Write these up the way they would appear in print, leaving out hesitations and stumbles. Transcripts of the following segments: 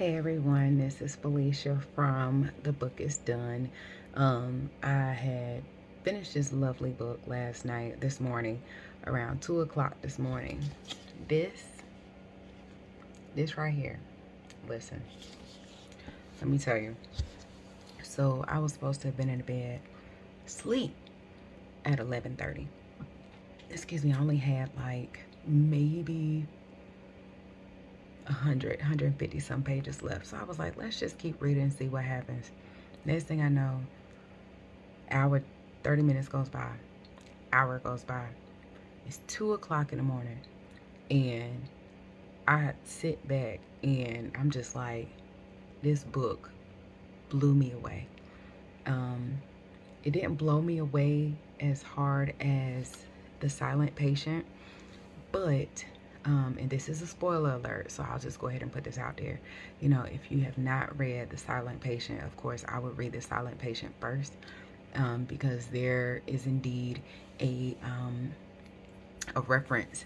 Hey everyone, this is Felicia from The Book is Done. I had finished this lovely book this morning, around 2 o'clock this morning. This, this right here, listen, let me tell you. So I was supposed to have been in bed, sleep at 11:30. Excuse me, I only had like maybe 150 some pages left. So I was like, let's just keep reading and see what happens. Next thing I know, hour 30 minutes goes by, hour goes by. It's 2 o'clock in the morning, and I sit back and I'm just like, this book blew me away. It didn't blow me away as hard as The Silent Patient, but and this is a spoiler alert, so I'll just go ahead and put this out there. You know, if you have not read The Silent Patient, of course I would read The Silent Patient first, because there is indeed a reference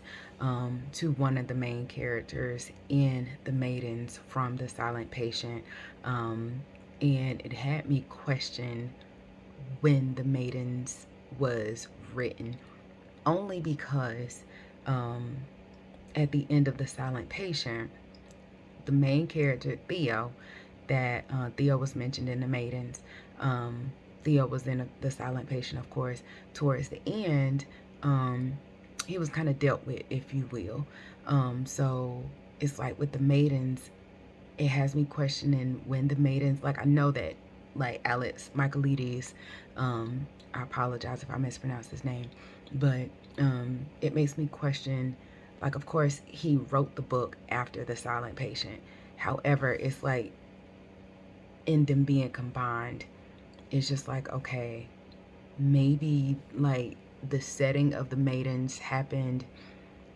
to one of the main characters in The Maidens from The Silent Patient, and it had me question when The Maidens was written, only because at the end of The Silent Patient, the main character Theo, that Theo was mentioned in The Maidens. Theo was in The Silent Patient, of course. Towards the end, he was kind of dealt with, if you will. So it's like with The Maidens, it has me questioning when The Maidens, like I know that like Alex Michaelides, I apologize if I mispronounced his name, but it makes me question, like of course he wrote the book after The Silent Patient. However, it's like in them being combined, it's just like, okay, maybe like the setting of The Maidens happened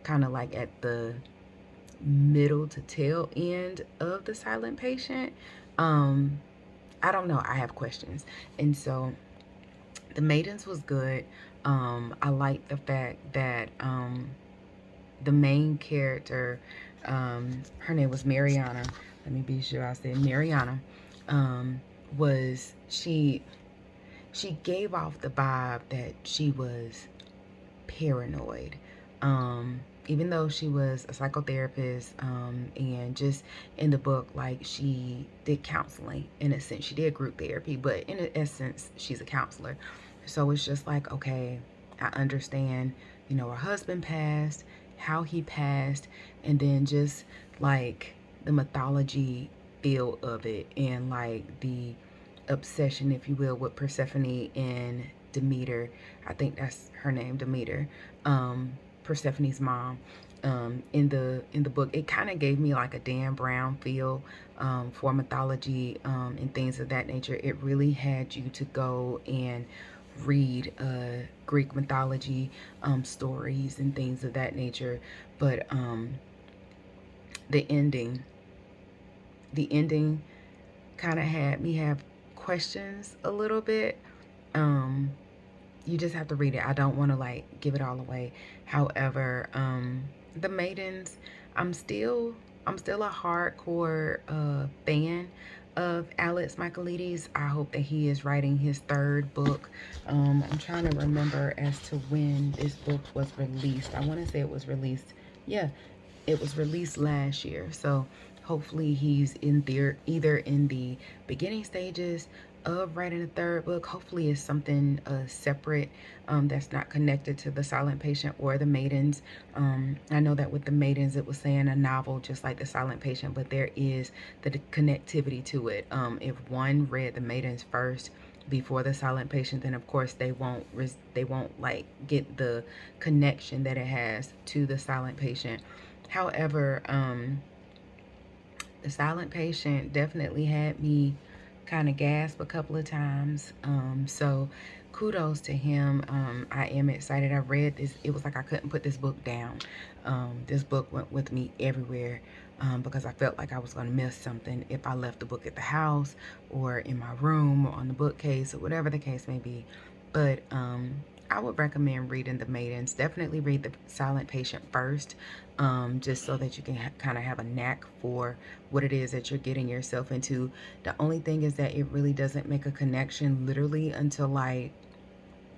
kind of like at the middle to tail end of The Silent Patient. I don't know. I have questions. And so The Maidens was good. I like the fact that the main character, her name was Mariana. Let me be sure I said Mariana. Was she gave off the vibe that she was paranoid. Even though she was a psychotherapist, and just in the book, like she did counseling in a sense. She did group therapy, but in essence, she's a counselor. So it's just like, okay, I understand, you know, her husband passed, how he passed, and then just like the mythology feel of it, and like the obsession, if you will, with Persephone and Demeter. I think that's her name, Demeter. Persephone's mom. In the book, it kind of gave me like a Dan Brown feel, for mythology, and things of that nature. It really had you to go and read Greek mythology stories and things of that nature. But the ending, the ending kind of had me have questions a little bit. You just have to read it. I don't want to like give it all away. However, The Maidens, I'm still a hardcore fan of Alex Michaelides. I hope that he is writing his third book. I'm trying to remember as to when this book was released. I want to say it was released, yeah, it was released last year. So hopefully he's in there, either in the beginning stages of writing a third book. Hopefully it's something separate, that's not connected to The Silent Patient or The Maidens. I know that with The Maidens it was saying a novel just like The Silent Patient, but there is the connectivity to it. If one read The Maidens first before The Silent Patient, then of course they won't like get the connection that it has to The Silent Patient. However, The Silent Patient definitely had me kind of gasp a couple of times. So kudos to him. I am excited. I read this. It was like I couldn't put this book down. This book went with me everywhere, because I felt like I was going to miss something if I left the book at the house or in my room or on the bookcase or whatever the case may be. But I would recommend reading The Maidens. Definitely read The Silent Patient first. just so that you can kind of have a knack for what it is that you're getting yourself into. The only thing is that it really doesn't make a connection literally until like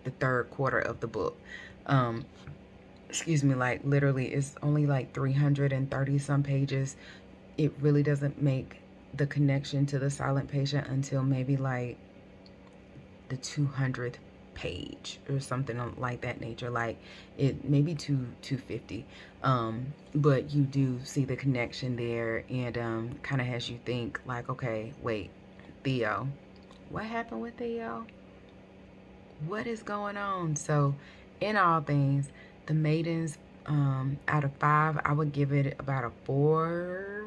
the third quarter of the book. Um, excuse me, like literally it's only like 330 some pages. It really doesn't make the connection to the silent patient until maybe like the 200th page or something like that nature, like it maybe 250. But you do see the connection there, and kind of has you think like, okay, wait, Theo, what happened with Theo? What is going on? So in all things, the Maidens, out of 5, I would give it about a 4.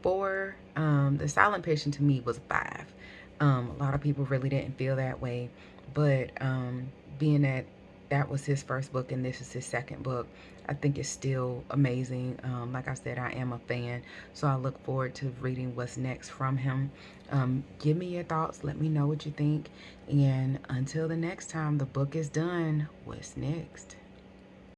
The silent patient to me was 5. A lot of people really didn't feel that way, but being that that was his first book and this is his second book, I think it's still amazing. Like I said, I am a fan, so I look forward to reading what's next from him. Give me your thoughts. Let me know what you think. And until the next time the book is done, what's next?